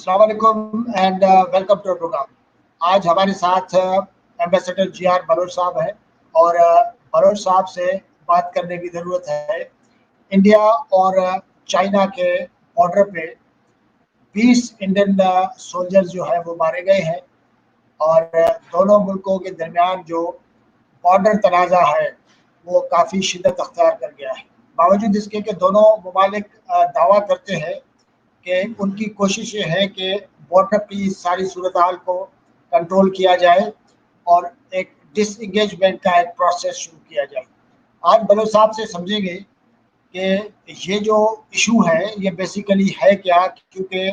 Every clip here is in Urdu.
السلام علیکم اینڈ ویلکم ٹو پروگرام. آج ہمارے ساتھ ایمبیسڈر جی آر بلوچ صاحب ہیں اور بلوچ صاحب سے بات کرنے کی ضرورت ہے. انڈیا اور چائنا کے بارڈر پہ 20 انڈین سولجرز جو ہے وہ مارے گئے ہیں اور دونوں ملکوں کے درمیان جو بارڈر تنازع ہے وہ کافی شدت اختیار کر گیا ہے. باوجود اس کے کہ دونوں ممالک دعویٰ کرتے ہیں کہ ان کی کوشش یہ ہے کہ بارڈر کی ساری صورتحال کو کنٹرول کیا جائے اور ایک ڈس انگیجمنٹ کا ایک پروسیس شروع کیا جائے. آج بلوچ صاحب سے سمجھیں گے کہ یہ جو ایشو ہے یہ بیسیکلی ہے کیا، کیونکہ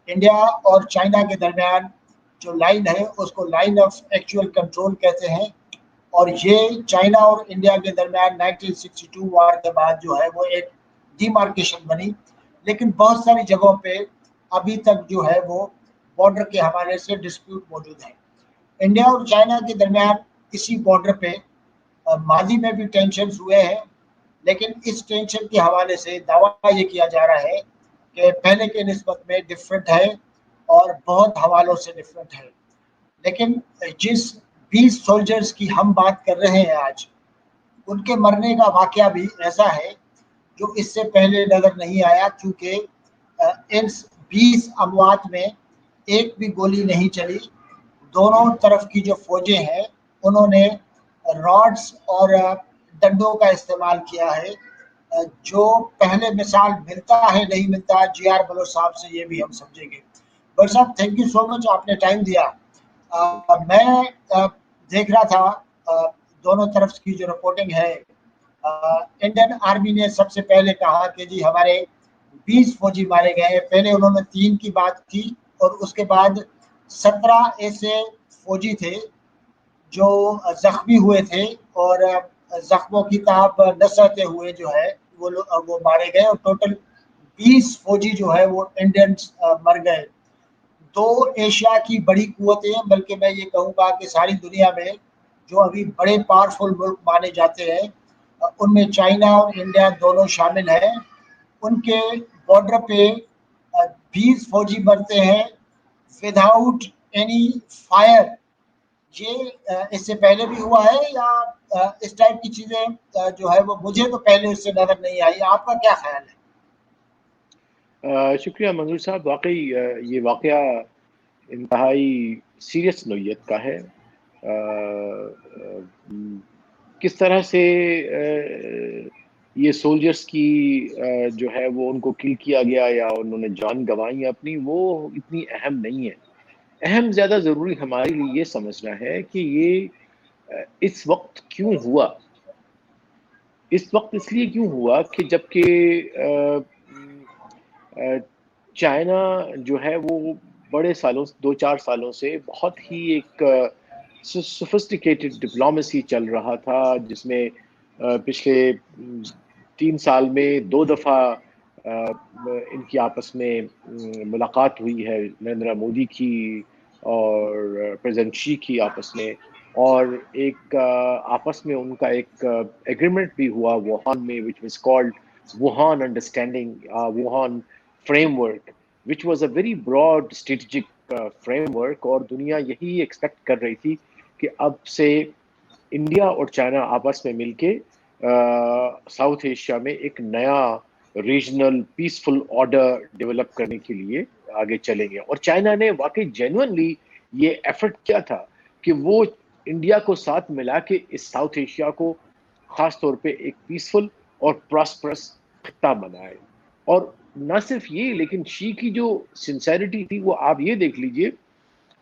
انڈیا اور چائنا کے درمیان جو لائن ہے اس کو لائن آف ایکچوئل کنٹرول کہتے ہیں، اور یہ چائنا اور انڈیا کے درمیان 1962 وار کے بعد جو ہے وہ ایک ڈیمارکیشن بنی، لیکن بہت ساری جگہوں پہ ابھی تک جو ہے وہ بارڈر کے حوالے سے ڈسپیوٹ موجود ہے. انڈیا اور چائنا کے درمیان اسی بارڈر پہ ماضی میں بھی ٹینشنز ہوئے ہیں، لیکن اس ٹینشن کے حوالے سے دعویٰ یہ کیا جا رہا ہے کہ پہلے کے نسبت میں ڈفرینٹ ہے اور بہت حوالوں سے ڈفرینٹ ہے. لیکن جس 20 سولجرز کی ہم بات کر رہے ہیں آج، ان کے مرنے کا واقعہ بھی ایسا ہے جو اس سے پہلے نظر نہیں آیا، کیونکہ ان 20 اموات میں ایک بھی گولی نہیں چلی. دونوں طرف کی جو فوجیں ہیں انہوں نے راڈز اور ڈنڈوں کا استعمال کیا ہے، جو پہلے مثال ملتا ہے نہیں ملتا. جی آر بلوچ صاحب سے یہ بھی ہم سمجھیں گے. بلوچ صاحب تھینک یو سو مچ، آپ نے ٹائم دیا. میں دیکھ رہا تھا دونوں طرف کی جو رپورٹنگ ہے. انڈین آرمی نے سب سے پہلے کہا کہ جی ہمارے 20 فوجی مارے گئے. پہلے انہوں نے 3 کی بات کی اور اس کے بعد 17 ایسے فوجی تھے جو زخمی ہوئے تھے اور زخموں کی تاب نہ سہتے ہوئے جو ہے وہ مارے گئے، اور ٹوٹل 20 فوجی جو ہے وہ انڈینز مر گئے. 2 ایشیا کی بڑی قوتیں، بلکہ میں یہ کہوں گا کہ ساری دنیا میں جو ابھی بڑے پاورفل ملک مانے جاتے ہیں ان میں چائنا اور انڈیا دونوں شامل ہیں. ان کے بارڈر پہ 20 فوجی مرتے ہیں وداؤٹ اینی فائر. یہ اس سے پہلے بھی ہوا ہے یا اس ٹائپ کی چیزیں جو ہے وہ مجھے تو پہلے اس سے نظر نہیں آئی؟ آپ کا کیا خیال ہے؟ شکریہ منظور صاحب. واقعی یہ واقعہ انتہائی سیریس نوعیت کا ہے. کس طرح سے یہ سولجرز کی جو ہے وہ ان کو کل کیا گیا یا انہوں نے جان گنوائی اپنی، وہ اتنی اہم نہیں ہے. اہم زیادہ ضروری ہمارے لیے یہ سمجھنا ہے کہ یہ اس وقت کیوں ہوا. اس وقت اس لیے کیوں ہوا کہ جبکہ چائنا جو ہے وہ بڑے سالوں 2-4 سالوں سے بہت ہی ایک سوفسٹیکیٹڈ ڈپلومیسی چل رہا تھا، جس میں پچھلے 3 سال میں 2 دفعہ ان کی آپس میں ملاقات ہوئی ہے، نریندر مودی کی اور پریزیڈنٹ شی کی آپس میں، اور ایک آپس میں ان کا ایک ایگریمنٹ بھی ہوا ووہان میں، which was called Wuhan Understanding, Wuhan Framework, which was a very broad strategic framework. اور دنیا یہی ایکسپیکٹ کر رہی تھی کہ اب سے انڈیا اور چائنا آپس میں مل کے ساؤتھ ایشیا میں ایک نیا ریجنل پیسفل آرڈر ڈیولپ کرنے کے لیے آگے چلیں گے. اور چائنا نے واقعی جینوئنلی یہ ایفرٹ کیا تھا کہ وہ انڈیا کو ساتھ ملا کے اس ساؤتھ ایشیا کو خاص طور پہ ایک پیسفل اور پراسپرس خطہ بنائے. اور نہ صرف یہ، لیکن شی کی جو سنسیریٹی تھی وہ آپ یہ دیکھ لیجئے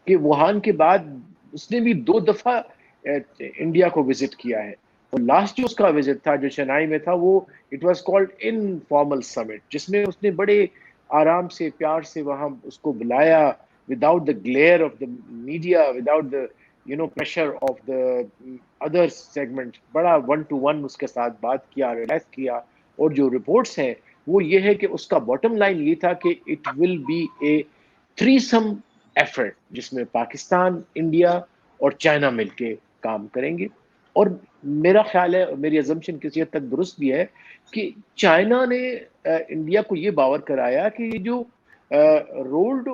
کہ ووہان کے بعد اس نے بھی 2 دفعہ انڈیا کو وزٹ کیا ہے. اور لاسٹ جو اس کا وزٹ تھا جو چنائی میں تھا، وہ اٹ واز کالڈ انفارمل سمٹ، جس میں اس نے بڑے آرام سے پیار سے وہاں اس کو بلایا، without the glial of the media, without the pressure of the other segment. بڑا 1-to-1 اس کے ساتھ بات کیا، ریلیکس کیا. اور جو رپورٹس ہیں وہ یہ ہے کہ اس کا باٹم لائن یہ تھا کہ it will be a threesome effort, جس میں پاکستان، انڈیا اور چائنا مل کے کام کریں گے. اور میرا خیال ہے، اور میری assumption کسی حد تک درست بھی ہے، کہ چائنا نے انڈیا کو یہ باور کرایا کہ جو روڈ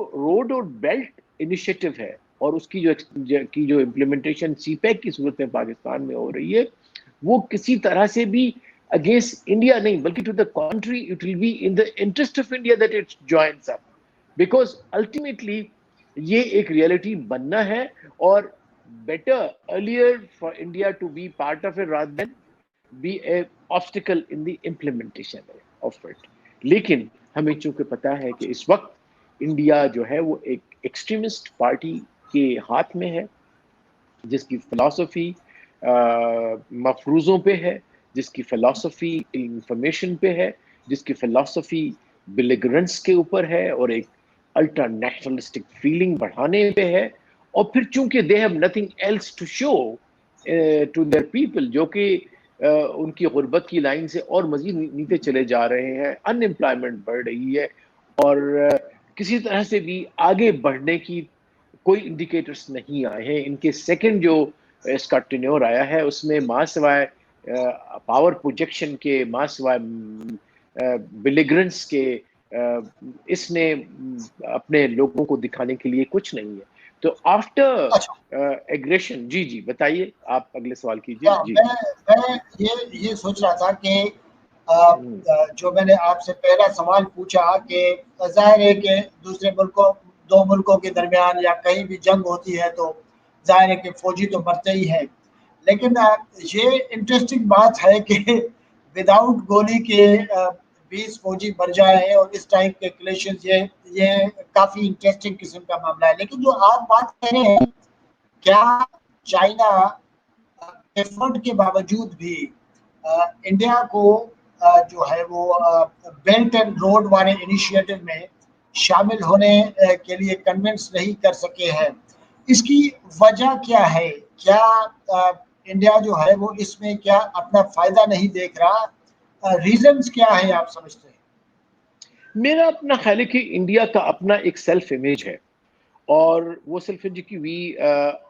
اور بیلٹ انیشیٹو ہے اور اس کی جو امپلیمنٹیشن سی پیک کی صورت میں پاکستان میں ہو رہی ہے وہ کسی طرح سے بھی اگینسٹ انڈیا نہیں بلکہ to the country it will be in the interest of India that it joins up because ultimately یہ ایک ریئلٹی بننا ہے اور better earlier for India to be part of it rather than be a obstacle in the implementation of it. لیکن ہمیں چونکہ پتا ہے کہ اس وقت انڈیا جو ہے وہ ایک ایکسٹریمسٹ پارٹی کے ہاتھ میں ہے جس کی فلسفی مفروضوں پہ ہے جس کی فلسفی انفارمیشن پہ ہے جس کی فلسفی بلیگرنس کے اوپر ہے اور ایک الٹرا نیشنلسٹک فیلنگ بڑھانے پہ ہے اور پھر چونکہ they have nothing else to show to their people جو کہ ان کی غربت کی لائن سے اور مزید نیچے چلے جا رہے ہیں ان امپلائمنٹ بڑھ رہی ہے اور کسی طرح سے بھی آگے بڑھنے کی کوئی انڈیکیٹرز نہیں آئے ہیں ان کے سیکنڈ جو اس کا ٹینیور آیا ہے اس میں ماں سوائے پاور پروجیکشن کے ماں سوائے بلیگرنس کے اس نے اپنے لوگوں کو دکھانے کے لیے کچھ نہیں ہے تو آفٹر ایگریشن جی بتائیے آپ اگلے سوال کیجیے جی میں یہ سوچ رہا تھا کہ جو میں نے آپ سے پہلا سوال پوچھا کہ ظاہر ہے کہ دوسرے ملکوں دو ملکوں کے درمیان یا کہیں بھی جنگ ہوتی ہے تو ظاہر ہے کہ فوجی تو مرتے ہی ہیں لیکن یہ انٹرسٹنگ بات ہے کہ وداؤٹ گولی کے 20 فوجی مر جائیں اور اس ٹائپ کے کلیشنز یہ کافی انٹرسٹنگ قسم کا معاملہ ہے لیکن جو آپ بات کہہ رہے ہیں کیا چائنا ایفرٹ کے باوجود بھی انڈیا کو جو ہے وہ بیلٹ اینڈ روڈ والے انیشیٹو میں شامل ہونے کے لیے کنونس نہیں کر سکے ہیں اس کی وجہ کیا ہے کیا انڈیا جو ہے وہ اس میں کیا اپنا فائدہ نہیں دیکھ رہا ریزنز کیا ہے آپ سمجھتے ہیں میرا اپنا خیال ہے کہ انڈیا کا اپنا ایک سیلف امیج ہے اور وہ سیلف امیج کی we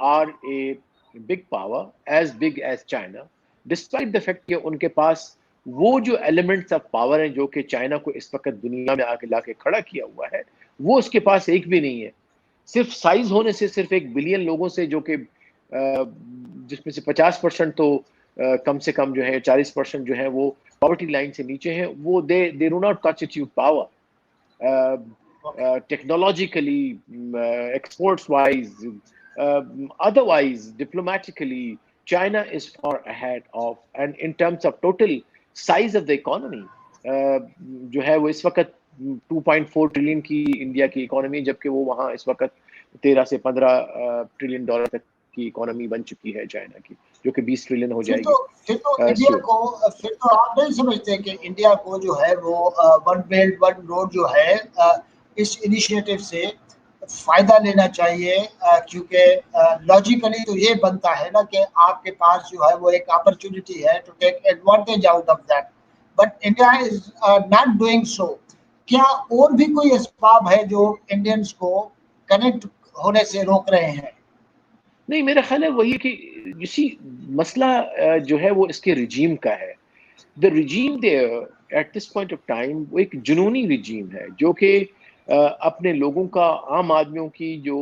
are a big power as big as China despite the fact کہ ان کے پاس وہ جو ایلیمنٹس آف پاور ہیں جو کہ چائنا کو اس وقت دنیا میں آ کے لا کے کھڑا کیا ہوا ہے وہ اس کے پاس ایک بھی نہیں ہے صرف سائز ہونے سے صرف 1 بلین لوگوں سے جو کہ جس میں سے 50% تو کم سے کم جو ہے 40% جو ہے وہ پاورٹی لائن سے نیچے ہیں وہ they do not constituted power technologically exports wise otherwise diplomatically China is far ahead of and in terms of total size of the economy جو ہے وہ اس وقت 2.4 ٹریلین کی انڈیا کی اکانومی جبکہ وہ وہاں اس وقت 13 سے 15 ٹریلین ڈالر تک کی اکانومی بن چکی ہے چائنا کی جو کہ 20 ٹریلین ہو جائے گی پھر تو انڈیا کو پھر تو آپ نہیں سمجھتے کہ انڈیا کو جو ہے وہ ون بیلٹ ون روڈ جو ہے اس انیشیٹو سے فائدہ لینا چاہیے کیونکہ لاجیکلی تو یہ بنتا ہے نا کہ آپ کے پاس جو ہے وہ ایک اپرچونٹی ہے to take advantage out of that but India is not doing so کیا اور بھی کوئی اسباب ہے جو انڈینس کو کنیکٹ ہونے سے روک رہے ہیں نہیں میرا خیال ہے وہی کہ اسی مسئلہ جو ہے وہ اس کے رجیم کا ہے the regime there at this point of time وہ ایک جنونی رجیم ہے جو کہ اپنے لوگوں کا عام آدمیوں کی جو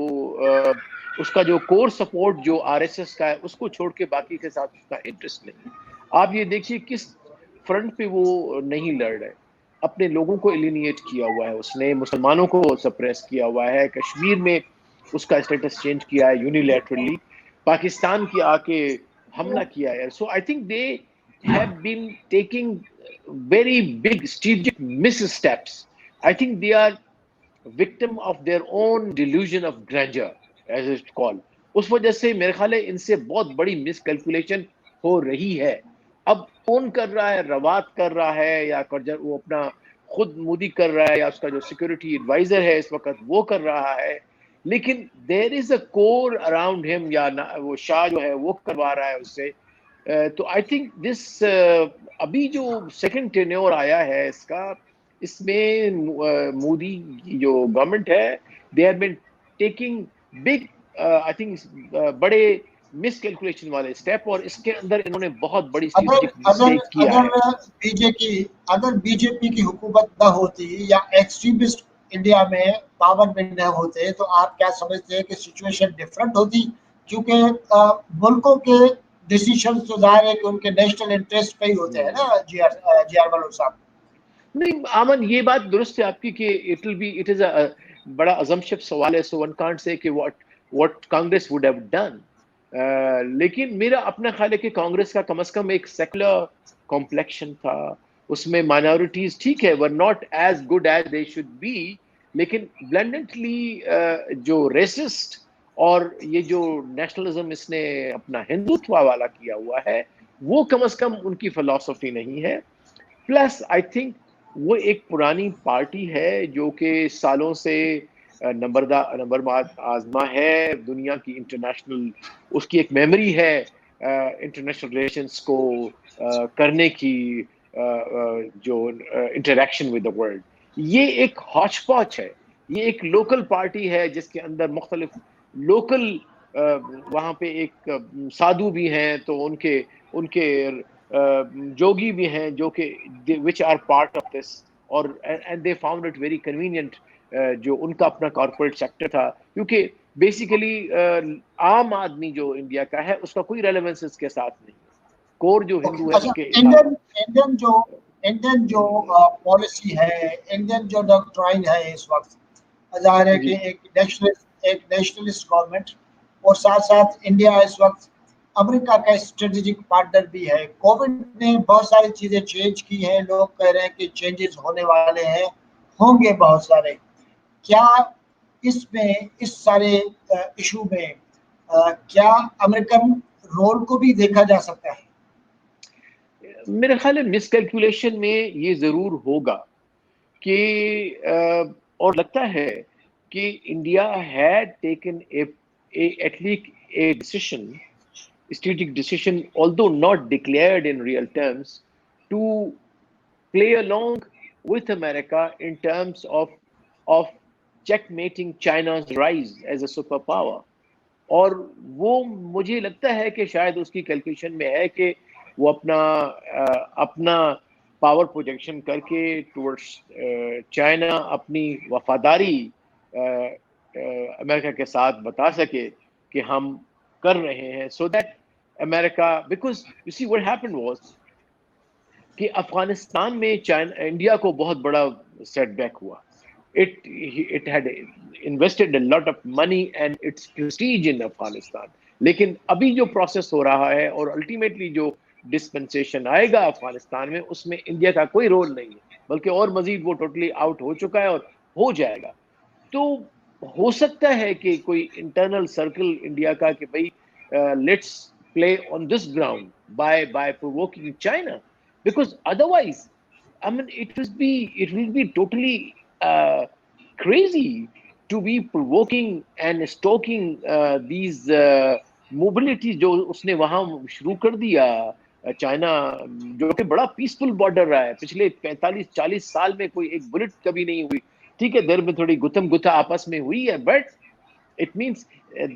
اس کا جو کور سپورٹ جو آر ایس ایس کا ہے اس کو چھوڑ کے باقی کے ساتھ اس کا انٹرسٹ نہیں آپ یہ دیکھیے کس فرنٹ پہ وہ نہیں لڑ رہے اپنے لوگوں کو ایلینیٹ کیا ہوا ہے اس نے مسلمانوں کو سپریس کیا ہوا ہے کشمیر میں اس کا اسٹیٹس چینج کیا ہے یونیلیٹرلی پاکستان کی آ کے حملہ کیا ہے so I think they have been taking very big strategic missteps. I think they are victim of their own delusion of grandeur, as it's called. اس وجہ سے میرے خیال ہے ان سے بہت بڑی مس کیلکولیشن ہو رہی ہے اب کون کر رہا ہے روات کر رہا ہے یا وہ اپنا خود مودی کر رہا ہے یا اس کا جو سیکورٹی ایڈوائزر ہے اس وقت وہ کر رہا ہے لیکن دیر از اے کور اراؤنڈ ہم یا وہ شاہ جو ہے وہ کروا رہا ہے اس سے تو آئی تھنک دس ابھی جو سیکنڈ ٹینیور آیا ہے اس کا اس میں مودی کی جو گورنمنٹ ہے they have been taking big I think بڑے مس کیلکولیشن والے اسٹیپ اور اس کے اندر انہوں نے بہت بڑی اسٹریٹجک مسٹیک کیا ہے اگر بی جے پی کی حکومت نہ ہوتی یا ایکسٹریمسٹ انڈیا میں پاور میں نہ ہوتے تو آپ کیا سمجھتے ہیں کہ سچویشن ڈفرینٹ ہوتی؟ کیونکہ ملکوں کے ڈیسیشن تو ظاہر ہے کہ ان کے نیشنل انٹرسٹ پہ ہی ہوتے ہیں نا جی آر بلوچ صاحب. نہیں آمن، یہ بات درست ہے آپ کی کہ اٹ از اے بڑا ازمپشن سوال ہے. سو ون کانٹ سے کہ what Congress would have done. لیکن میرا اپنا خیال ہے کہ کانگریس کا کم از کم ایک سیکولر کمپلیکشن تھا. اس میں مائنورٹیز ٹھیک ہے were not as good as they should be، لیکن بلینڈنٹلی جو ریسسٹ اور یہ جو نیشنلزم اس نے اپنا ہندوتوا والا کیا ہوا ہے وہ کم از کم ان کی فلسفی نہیں ہے. پلس آئی تھنک وہ ایک پرانی پارٹی ہے جو کہ سالوں سے نمبر آزما ہے دنیا کی انٹرنیشنل، اس کی ایک میموری ہے انٹرنیشنل ریلیشنز کو کرنے کی، جو انٹریکشن ود دا ورلڈ. یہ ایک ہاچ پاچ ہے، یہ ایک لوکل پارٹی ہے جس کے اندر مختلف لوکل وہاں پہ ایک سادھو بھی ہیں تو ان کے جوگی بھی ہیں جو کہ which are part of this، اور and they found it very convenient جو ان کا اپنا کارپوریٹ سیکٹر تھا، کیونکہ بیسیکلی عام آدمی جو انڈیا کا ہے اس کا کوئی ریلیونس اس کے ساتھ نہیں ہے. کور جو ہندو ہے اس کے علاوہ انڈین جو پالیسی ہے، انڈین جو ڈاکٹرائن ہے اس وقت، ظاہر ہے کہ ایک نیشنلسٹ گورنمنٹ، اور ساتھ ساتھ انڈیا اس وقت امریکہ کا اسٹریٹجک پارٹنر بھی ہے. کووڈ نے بہت ساری چیزیں چینج کی ہیں، لوگ کہہ رہے ہیں کہ چینجز ہونے والے ہیں، ہوں گے بہت سارے. کیا اس میں اس سارے ایشو میں کیا امریکن رول کو بھی دیکھا جا سکتا ہے؟ میرے خیال ہے مس کیلکولیشن میں یہ ضرور ہوگا کہ اور لگتا ہے کہ India had taken at least a decision, strategic decision, although not declared in real terms, to play along with America in terms of checkmating China's rise as a superpower. اور وہ مجھے لگتا ہے کہ شاید اس کی کیلکولیشن میں ہے کہ وہ اپنا پاور پروجیکشن کر کے ٹورڈس چائنا اپنی وفاداری امریکہ کے ساتھ بتا سکے کہ ہم کر رہے ہیں. So that America, because you see what happened was کہ افغانستان میں انڈیا کو بہت بڑا سیٹ بیک ہوا. It had invested a lot of money and its prestige in Afghanistan. لیکن ابھی جو پروسیس ہو رہا ہے اور الٹیمیٹلی جو ڈسپنسیشن آئے گا افغانستان میں، اس میں انڈیا کا کوئی رول نہیں ہے، بلکہ اور مزید وہ ٹوٹلی آؤٹ ہو چکا ہے اور ہو جائے گا. تو ہو سکتا ہے کہ کوئی انٹرنل سرکل انڈیا کا کہ بھائی let's play on this ground by provoking China, because otherwise I mean it will be totally crazy to be provoking and stoking these mobility جو اس نے وہاں شروع کر دیا. چائنا جو کہ بڑا پیسفل بارڈر رہا ہے پچھلے 45-40 سال میں، کوئی ایک بلٹ کبھی نہیں ہوئی. ٹھیک ہے دیر میں تھوڑی گتم گتا آپس میں ہوئی ہے، but it means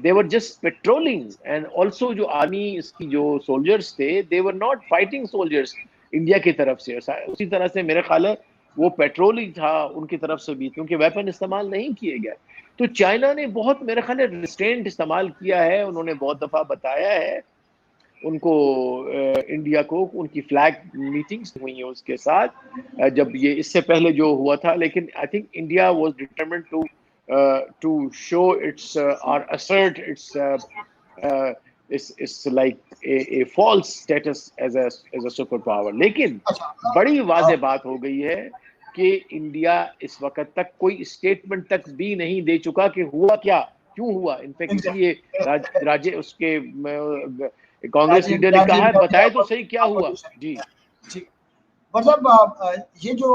they were just patrolling. And also جو آرمی اس کی جو سولجرز تھے they were not fighting soldiers India کی طرف سے. اسی طرح سے میرے خیال ہے وہ پیٹرول ہی تھا ان کی طرف سے بھی، کیونکہ ویپن استعمال نہیں کیے گئے. تو چائنا نے بہت میرے خیال ہے ریسٹرینٹ استعمال کیا ہے. انہوں نے بہت دفعہ بتایا ہے ان کو انڈیا کو، ان کی فلیگ میٹنگز ہوئی ہیں اس کے ساتھ جب یہ اس سے پہلے جو ہوا تھا. لیکن I think India was determined to show its or assert its like a false status as a superpower. لیکن بڑی واضح بات ہو گئی ہے کہ انڈیا اس وقت تک کوئی اسٹیٹمنٹ تک بھی نہیں دے چکا کہ ہوا کیا، کیوں ہوا. انفیکٹ اس لیے راجے اس کے کانگریس لیڈر نے کہا ہے بتائے تو صحیح کیا ہوا. جی مطلب یہ جو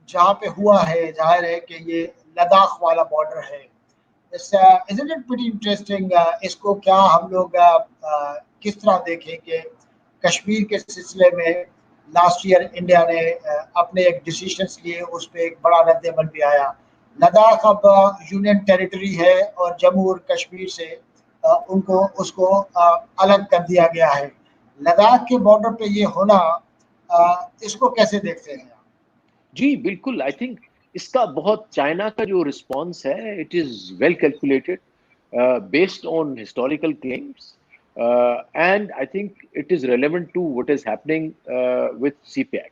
جہاں پہ ہوا ہے، ظاہر ہے کہ یہ لداخ والا بارڈر ہے. Isn't it pretty interesting؟ اس کو کیا ہم لوگ کس طرح دیکھیں کہ کشمیر کے سلسلے میں لاسٹ ایئر انڈیا نے اپنے ایک ڈیسیشنز لیے، اس پہ ایک بڑا رد عمل بھی آیا. لداخ اب یونین ٹیریٹری ہے اور جموں اور کشمیر سے اس کو الگ کر دیا گیا ہے. لداخ کے بارڈر پہ یہ ہونا، اس کو کیسے دیکھتے ہیں؟ جی بالکل. آئی تھنک اس کا بہت چائنا کا جو رسپانس ہے it is well calculated based on historical claims and I think it is relevant to what is happening with CPEC.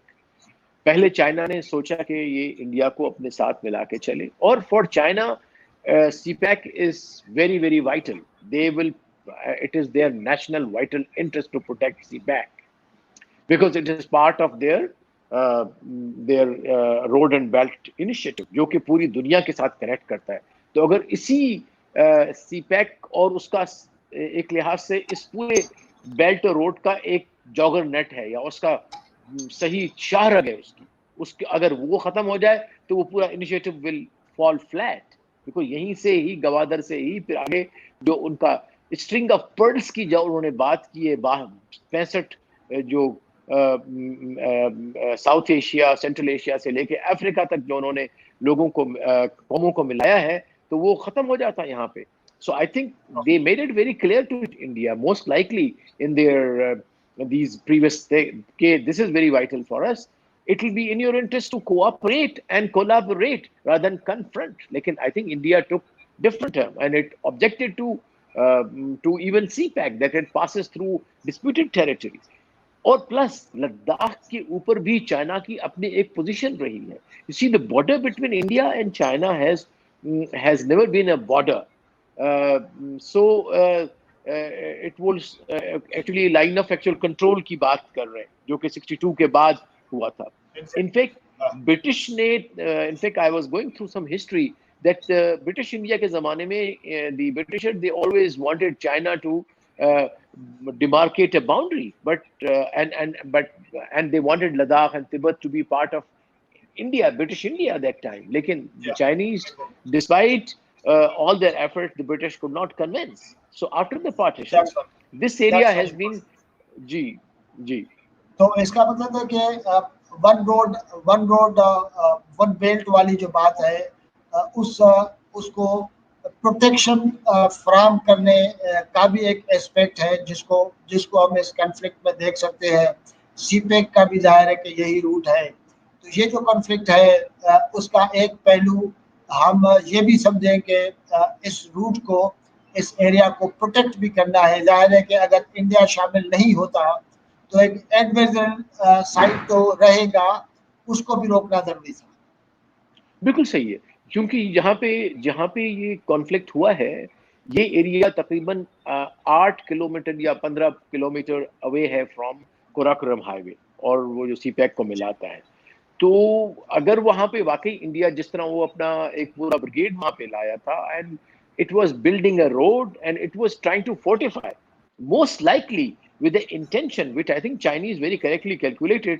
پہلے چائنا نے سوچا کہ یہ انڈیا کو اپنے ساتھ ملا کے چلے, اور for China CPEC is very very vital. They will it is their national vital interest to protect CPEC because it is part of their road and belt initiative جو کہ پوری دنیا کے ساتھ کنیکٹ کرتا ہے. تو اگر اسی سی پیک اور اس کا ایک لحاظ سے اس پورے بیلٹ روڈ کا ایک جاگر نیٹ ہے یا اس کا صحیح شاہ رگ ہے اس کی اگر وہ ختم ہو جائے تو وہ پورا انیشیٹو ول فال فلیٹ. دیکھو یہیں سے ہی گوادر سے ہی پھر آگے جو ان کا اسٹرنگ آف پرلس کی جو انہوں نے بات کی ہے 65 جو ساؤتھ ایشیا سینٹرل ایشیا سے لے کے افریقہ تک جو انہوں نے لوگوں کو قوموں کو ملایا ہے تو وہ ختم ہو جاتا ہے یہاں پہ. So I think they made it very clear to India, most likely in their these previous okay, this is very vital for us. It will be in your interest to cooperate and collaborate rather than confront. Lekin I think India took different term and it objected to even CPEC that it passes through disputed territory. اور پلس لداخ کے اوپر بھی چائنا کی اپنی ایک پوزیشن رہی ہے. You see the border between India and China has never been a border. So it was actually line of actual control کی بات کر رہے ہیں جو کہ 62 کے بعد ہوا تھا. In fact British نے in fact I was going through some history that British India کے زمانے میں the Britishers they always wanted China to demarcate a boundary, but and they wanted Ladakh and Tibet to be part of India, British India at that time. Lekin the Chinese, despite all their effort, the British could not convince. So after the partition, this area has been ji. تو اس کا مطلب ہے کہ ون بیلٹ والی جو بات ہے اس کو پروٹیکشن فراہم کرنے کا بھی ایک ایسپیکٹ ہے جس کو ہم اس کنفلکٹ میں دیکھ سکتے ہیں. سی پیک کا بھی ظاہر ہے کہ یہی روٹ ہے. تو یہ جو کنفلکٹ ہے اس کا ایک پہلو ہم یہ بھی سمجھیں کہ اس روٹ کو اس ایریا کو پروٹیکٹ بھی کرنا ہے. ظاہر ہے کہ اگر انڈیا شامل نہیں ہوتا تو ایک ایڈویزن سائٹ تو رہے گا, اس کو بھی روکنا ضروری تھا. بالکل صحیح ہے, کیونکہ جہاں پہ یہ کانفلکٹ ہوا ہے یہ ایریا تقریباً 8 کلومیٹر یا 15 کلومیٹر اوے ہے فرام کوراکرم ہائی وے اور وہ جو سی پیک کو ملاتا ہے. تو اگر وہاں پہ واقعی انڈیا جس طرح وہ اپنا ایک پورا بریگیڈ وہاں پہ لایا تھا and it was building a road and it was trying to fortify most likely with the intention which I think Chinese very correctly calculated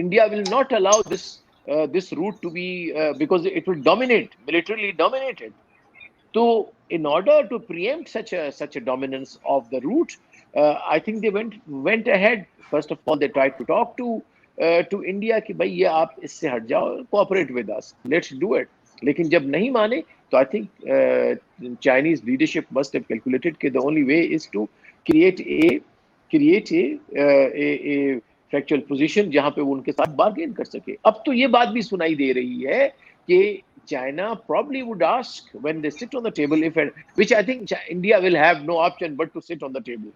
India will not allow this route to be because it will militarily dominate it. So in order to preempt such a dominance of the route, I think they went ahead. First of all, they tried to talk to India کہ بھائی یہ آپ اس سے ہٹ جاؤ, cooperate with us, let's do it. لیکن جب نہیں مانے تو I think Chinese leadership must have calculated کہ the only way is to create a factual position جہاں پہ وہ ان کے ساتھ بارگین کر سکے. اب تو یہ بات بھی سنائی دے رہی ہے کہ China probably would ask when they sit on the table, which I think India will have no option but to sit on the table,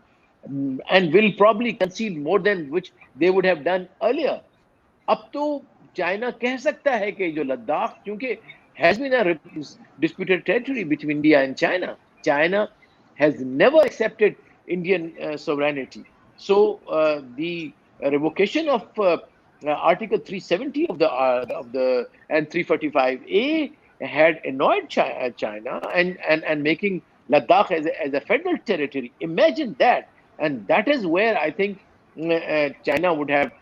and will probably concede more than which they would have done earlier. اب تو China کہہ سکتا ہے کہ جو لداخ کیونکہ has been a disputed territory between India and China. China has never accepted Indian sovereignty. So the revocation of Article 370 of the and 345A had annoyed China and making Ladakh as a federal territory. Imagine that, and that is where I think China would have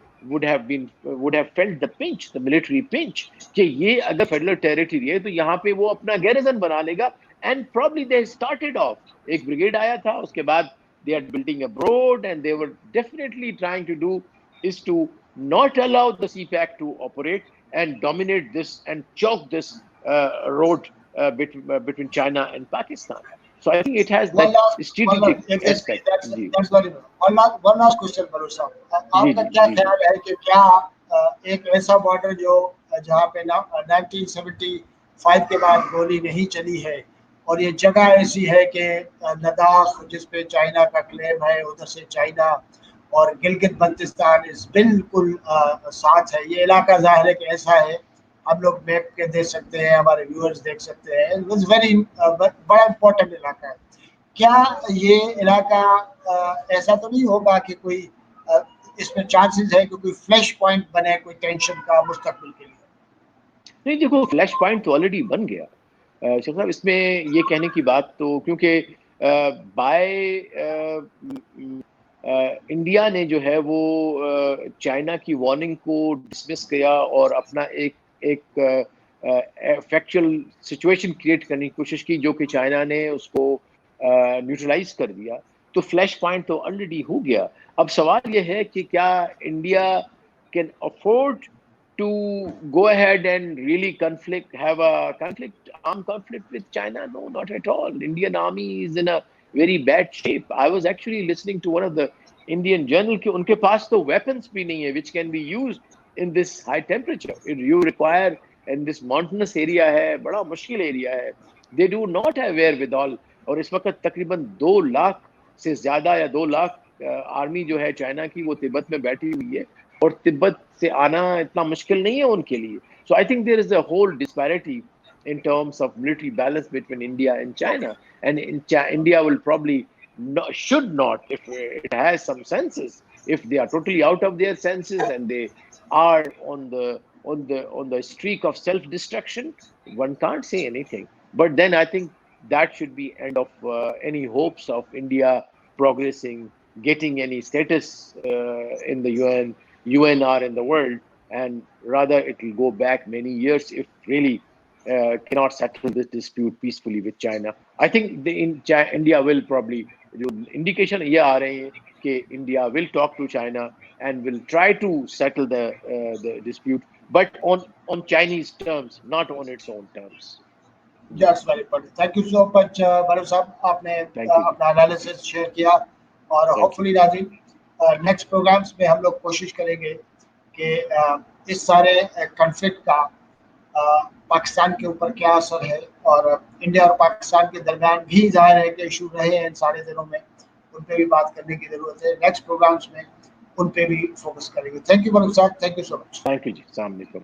felt the pinch, the military pinch, کہ یہ اگر فیڈرل ٹیریٹری ہے تو یہاں پہ وہ اپنا گیرزن بنا لے گا. And probably they started off, ایک بریگیڈ آیا تھا, اس کے بعد they are building a road and they were definitely trying to do is to not allow the CPEC to operate and dominate this and choke this road between China and Pakistan. So I think it has that strategic aspect. That's very good. One last question, Baloch sahab. آپ کا کیا خیال ہے کہ کیا ایک ایسا بارڈر جو جہاں پہ 1975 کے بعد گولی نہیں چلی ہے، اور یہ جگہ ایسی ہے کہ لداخ جس پہ چائنا کا کلیم ہے ادھر سے چائنا، اور گلگت بلتستان اس بالکل ساتھ ہے. یہ علاقہ ظاہر ہے کہ ایسا ہے، ہم لوگ میپ کے دیکھ سکتے ہیں، ہمارے ویورز دیکھ سکتے ہیں، ویری بڑا امپورٹنٹ علاقہ ہے. کیا یہ علاقہ ایسا تو نہیں ہوگا کہ کوئی اس میں چانسز ہے کہ کوئی فلیش پوائنٹ بنے کوئی ٹینشن کا مستقبل کے لیے؟ نہیں دیکھو، فلیش پوائنٹ تو آلریڈی بن گیا شیخ صاحب. اس میں یہ کہنے کی بات تو، کیونکہ بائی انڈیا نے جو ہے وہ چائنا کی وارننگ کو ڈسمس کیا اور اپنا ایک فیکچوئل سچویشن کریٹ کرنے کی کوشش کی، جو کہ چائنا نے اس کو نیوٹرلائز کر دیا. تو فلیش پوائنٹ تو آلریڈی ہو گیا. اب سوال یہ ہے کہ کیا India can afford to go ahead and really have a armed conflict with China? No, not at all. Indian army is in a very bad shape. I was actually listening to one of the Indian journal کہ ان کے پاس تو weapons بھی نہیں ہے which can be used in this high temperature. You require in this mountainous area ہے، بڑا مشکل ایریا ہے. They do not have wherewithal. اور اس وقت تقریباً 2 لاکھ سے زیادہ یا 2 لاکھ آرمی جو ہے چائنا کی وہ تبت میں بیٹھی ہوئی ہے، اور تبت سے آنا اتنا مشکل نہیں ہے ان کے لیے. So I think there is a whole disparity in terms of military balance between India and China. And India will probably should not, if it has some senses. If they are totally out of their senses and they are on the streak of self-destruction, one can't say anything. But then I think that should be end of any hopes of India progressing, getting any status in the UNR in the world, and rather it will go back many years if really cannot settle this dispute peacefully with China. I think India will probably, indication یہ آ رہے ہیں کہ India will talk to China and will try to settle the dispute, but on Chinese terms, not on its own terms. That's very important. Thank you so much, Baloch صاحب. آپ نے اپنا انالیسس شیئر کیا، اور ہوپ فلی ناظرین نیکسٹ پروگرامس میں ہم لوگ کوشش کریں گے کہ اس سارے کنفلکٹ کا پاکستان کے اوپر کیا اثر ہے، اور انڈیا اور پاکستان کے درمیان بھی ظاہر ہے کہ ایشو رہے ہیں ان سارے دنوں میں، ان پہ بھی بات کرنے کی ضرورت ہے. نیکسٹ پروگرامس میں ان پہ بھی فوکس کریں گے. تھینک یو بلوچ صاحب، thank you so much. Thank you جی، السلام علیکم.